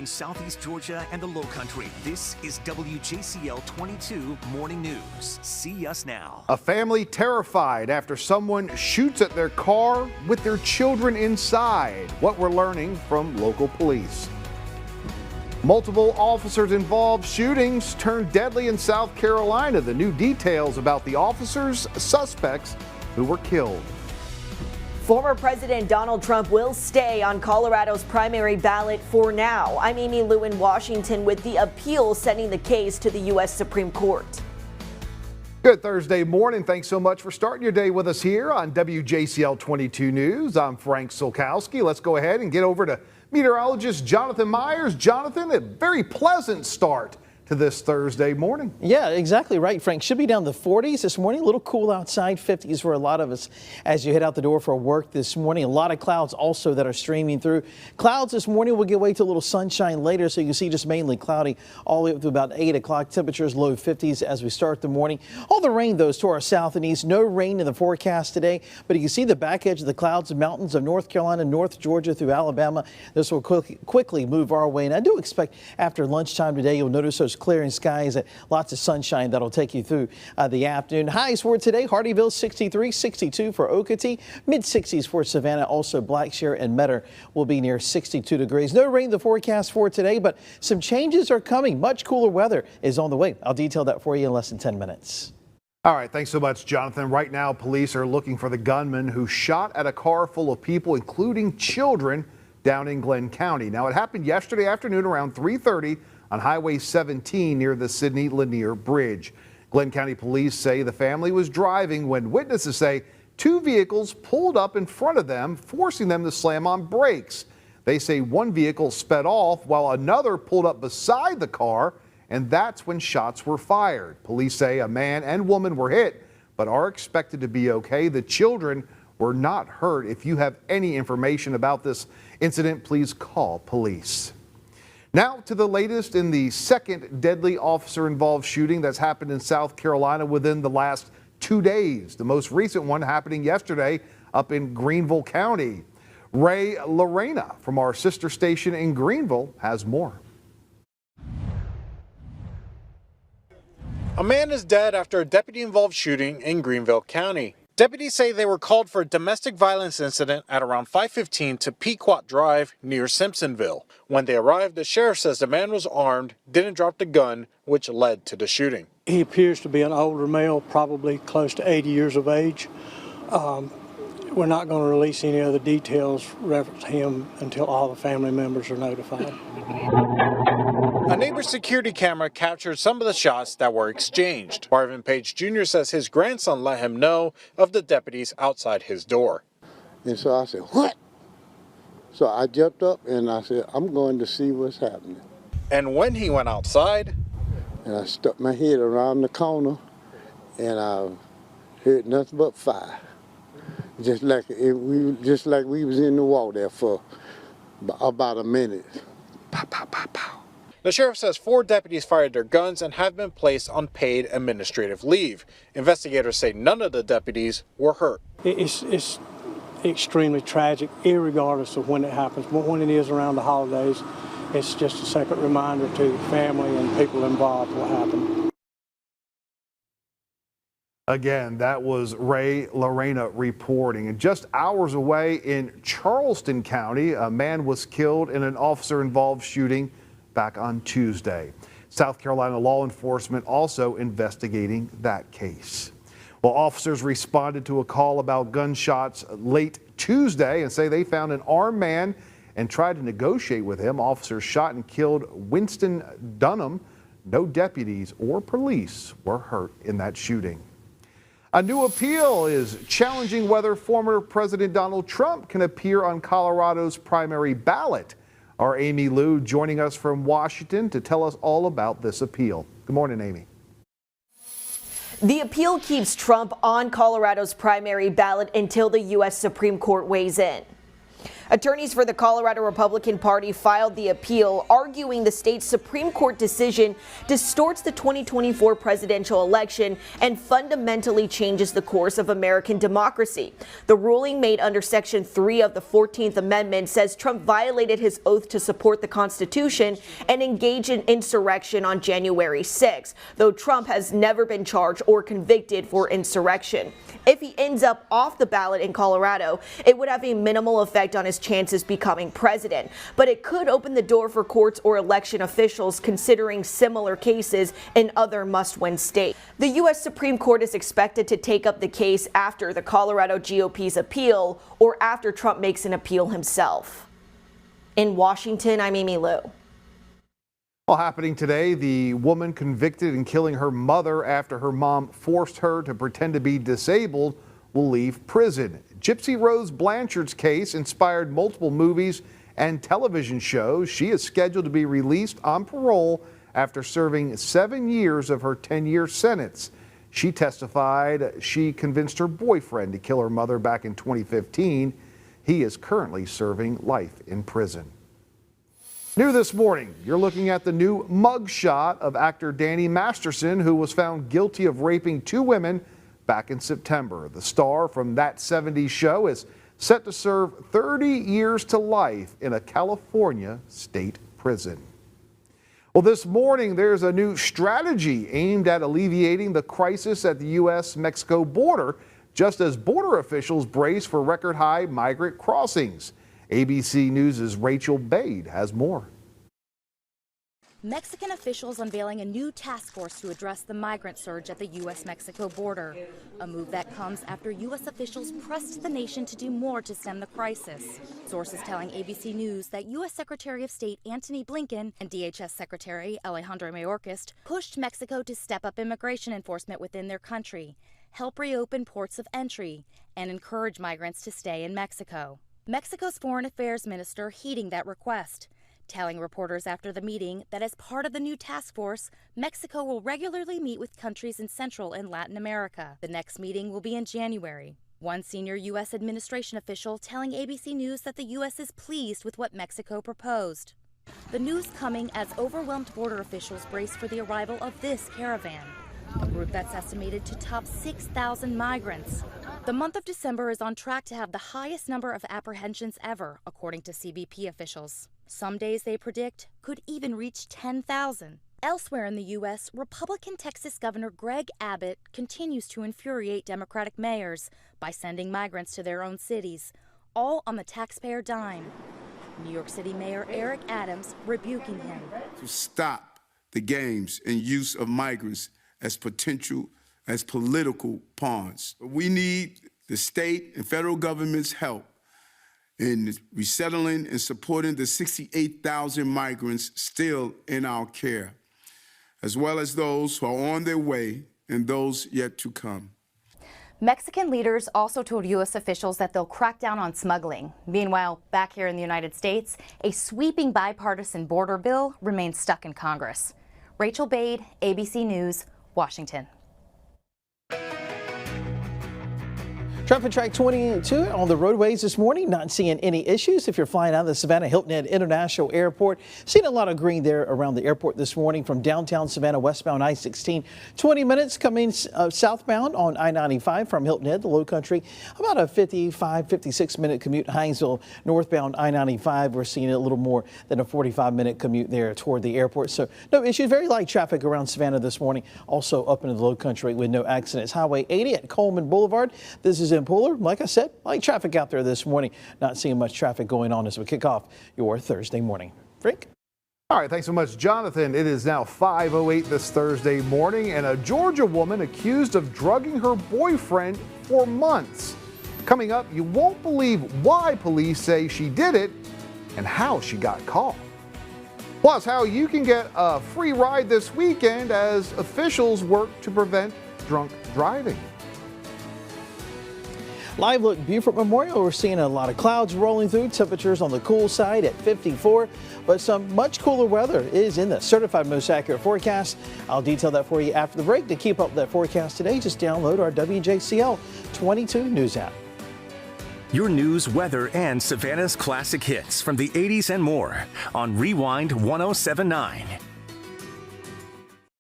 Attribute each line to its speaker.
Speaker 1: covering Southeast Georgia and the Lowcountry. This is WJCL 22 Morning News. See us now.
Speaker 2: A family terrified after someone shoots at their car with their children inside. What we're learning from local police. Multiple officers involved shootings turned deadly in South Carolina. The new details about the officers, suspects who were killed.
Speaker 3: Former President Donald Trump will stay on Colorado's primary ballot for now. I'm Amy Lou in Washington with the appeal sending the case to the U.S. Supreme Court.
Speaker 2: Good Thursday morning. Thanks so much for starting your day with us here on WJCL 22 News. I'm Frank Solkowski. Let's go ahead and get over to meteorologist Jonathan Myers. Jonathan, a very pleasant start to this Thursday morning.
Speaker 4: Yeah, exactly right, Frank. Should be down the 40s this morning. A little cool outside, 50s for a lot of us as you head out the door for work this morning. A lot of clouds also that are streaming through. Clouds this morning will give way to a little sunshine later, so you can see just mainly cloudy all the way up to about 8 o'clock. Temperatures low 50s as we start the morning. All the rain, though, is to our south and east. No rain in the forecast today, but you can see the back edge of the clouds, mountains of North Carolina, North Georgia through Alabama. This will quickly move our way, and I do expect after lunchtime today, you'll notice those clearing skies, lots of sunshine that'll take you through the afternoon. Highs for today, Hardeeville 63, 62 for Okatee, mid 60s for Savannah. Also Blackshear and Metter will be near 62 degrees. No rain in the forecast for today, but some changes are coming. Much cooler weather is on the way. I'll detail that for you in less than 10 minutes.
Speaker 2: All right, thanks so much, Jonathan. Right now, police are looking for the gunman who shot at a car full of people, including children, down in Glenn County. Now, it happened yesterday afternoon around 3:30 on Highway 17 near the Sidney Lanier Bridge. Glenn County police say the family was driving when witnesses say two vehicles pulled up in front of them, forcing them to slam on brakes. They say one vehicle sped off while another pulled up beside the car, and that's when shots were fired. Police say a man and woman were hit, but are expected to be okay. The children were not hurt. If you have any information about this incident, please call police. Now to the latest in the second deadly officer-involved shooting that's happened in South Carolina within the last 2 days. The most recent one happening yesterday up in Greenville County. Ray Lorena from our sister station in Greenville has more.
Speaker 5: A man is dead after a deputy-involved shooting in Greenville County. Deputies say they were called for a domestic violence incident at around 5:15 to Pequot Drive near Simpsonville. When they arrived, the sheriff says the man was armed, didn't drop the gun, which led to the shooting.
Speaker 6: He appears to be an older male, probably close to 80 years of age. We're not going to release any other details reference to him until all the family members are notified.
Speaker 5: A neighbor's security camera captured some of the shots that were exchanged. Marvin Page Jr. says his grandson let him know of the deputies outside his door.
Speaker 7: And so I said, "What?" So I jumped up and I said, "I'm going to see what's happening."
Speaker 5: And when he went outside,
Speaker 7: and I stuck my head around the corner and I heard nothing but fire. Just like we was in the wall there for about a minute. Pow, pow, pow, pow.
Speaker 5: The sheriff says 4 deputies fired their guns and have been placed on paid administrative leave. Investigators say none of the deputies were hurt.
Speaker 6: It's extremely tragic, irregardless of when it happens. But when it is around the holidays, it's just a second reminder to the family and people involved what happened.
Speaker 2: Again, that was Ray Lorena reporting. And just hours away in Charleston County, a man was killed in an officer-involved shooting back on Tuesday. South Carolina law enforcement also investigating that case. Well, officers responded to a call about gunshots late Tuesday and say they found an armed man and tried to negotiate with him. Officers shot and killed Winston Dunham. No deputies or police were hurt in that shooting. A new appeal is challenging whether former President Donald Trump can appear on Colorado's primary ballot. Our Amy Lou joining us from Washington to tell us all about this appeal. Good morning, Amy.
Speaker 3: The appeal keeps Trump on Colorado's primary ballot until the U.S. Supreme Court weighs in. Attorneys for the Colorado Republican Party filed the appeal, arguing the state's Supreme Court decision distorts the 2024 presidential election and fundamentally changes the course of American democracy. The ruling, made under Section 3 of the 14th Amendment, says Trump violated his oath to support the Constitution and engage in insurrection on January 6, though Trump has never been charged or convicted for insurrection. If he ends up off the ballot in Colorado, it would have a minimal effect on his chances becoming president, but it could open the door for courts or election officials considering similar cases in other must-win states. The U.S. Supreme Court is expected to take up the case after the Colorado GOP's appeal or after Trump makes an appeal himself. In Washington, I'm Amy Lou.
Speaker 2: Well, happening today, the woman convicted in killing her mother after her mom forced her to pretend to be disabled will leave prison. Gypsy Rose Blanchard's case inspired multiple movies and television shows. She is scheduled to be released on parole after serving 7 years of her 10-year sentence. She testified she convinced her boyfriend to kill her mother back in 2015. He is currently serving life in prison. New this morning, you're looking at the new mugshot of actor Danny Masterson, who was found guilty of raping 2 women back in September. The star from That 70s Show is set to serve 30 years to life in a California state prison. Well, this morning, there's a new strategy aimed at alleviating the crisis at the U.S.-Mexico border, just as border officials brace for record-high migrant crossings. ABC News' Rachel Bade has more.
Speaker 8: Mexican officials unveiling a new task force to address the migrant surge at the U.S.-Mexico border, a move that comes after U.S. officials pressed the nation to do more to stem the crisis. Sources telling ABC News that U.S. Secretary of State Antony Blinken and DHS Secretary Alejandro Mayorkas pushed Mexico to step up immigration enforcement within their country, help reopen ports of entry, and encourage migrants to stay in Mexico. Mexico's Foreign Affairs Minister heeding that request, telling reporters after the meeting that as part of the new task force, Mexico will regularly meet with countries in Central and Latin America. The next meeting will be in January. One senior U.S. administration official telling ABC News that the U.S. is pleased with what Mexico proposed. The news coming as overwhelmed border officials brace for the arrival of this caravan, a group that's estimated to top 6,000 migrants. The month of December is on track to have the highest number of apprehensions ever, according to CBP officials. Some days they predict could even reach 10,000. Elsewhere in the U.S., Republican Texas Governor Greg Abbott continues to infuriate Democratic mayors by sending migrants to their own cities, all on the taxpayer dime. New York City Mayor Eric Adams rebuking him.
Speaker 9: To stop the games and use of migrants as political pawns. We need the state and federal government's help in resettling and supporting the 68,000 migrants still in our care, as well as those who are on their way and those yet to come.
Speaker 8: Mexican leaders also told U.S. officials that they'll crack down on smuggling. Meanwhile, back here in the United States, a sweeping bipartisan border bill remains stuck in Congress. Rachel Bade, ABC News, Washington.
Speaker 4: Traffic track 22 on the roadways this morning, not seeing any issues. If you're flying out of the Savannah Hilton Head International Airport, seeing a lot of green there around the airport this morning from downtown Savannah westbound I-16. 20 minutes coming southbound on I-95 from Hilton Head, the Low Country. About a 56 minute commute. Hinesville northbound I-95, we're seeing a little more than a 45-minute commute there toward the airport. So no issues. Very light traffic around Savannah this morning. Also up into the Low Country with no accidents. Highway 80 at Coleman Boulevard. This is in Puller. Like I said, light traffic out there this morning. Not seeing much traffic going on as we kick off your Thursday morning. Frank?
Speaker 2: All right, thanks so much, Jonathan. It is now 5:08 this Thursday morning, and a Georgia woman accused of drugging her boyfriend for months. Coming up, you won't believe why police say she did it and how she got caught. Plus, how you can get a free ride this weekend as officials work to prevent drunk driving.
Speaker 4: Live look, Beaufort Memorial, we're seeing a lot of clouds rolling through, temperatures on the cool side at 54, but some much cooler weather is in the certified most accurate forecast. I'll detail that for you after the break. To keep up with that forecast today, just download our WJCL 22 News app.
Speaker 1: Your news, weather, and Savannah's classic hits from the 80s and more on Rewind 1079.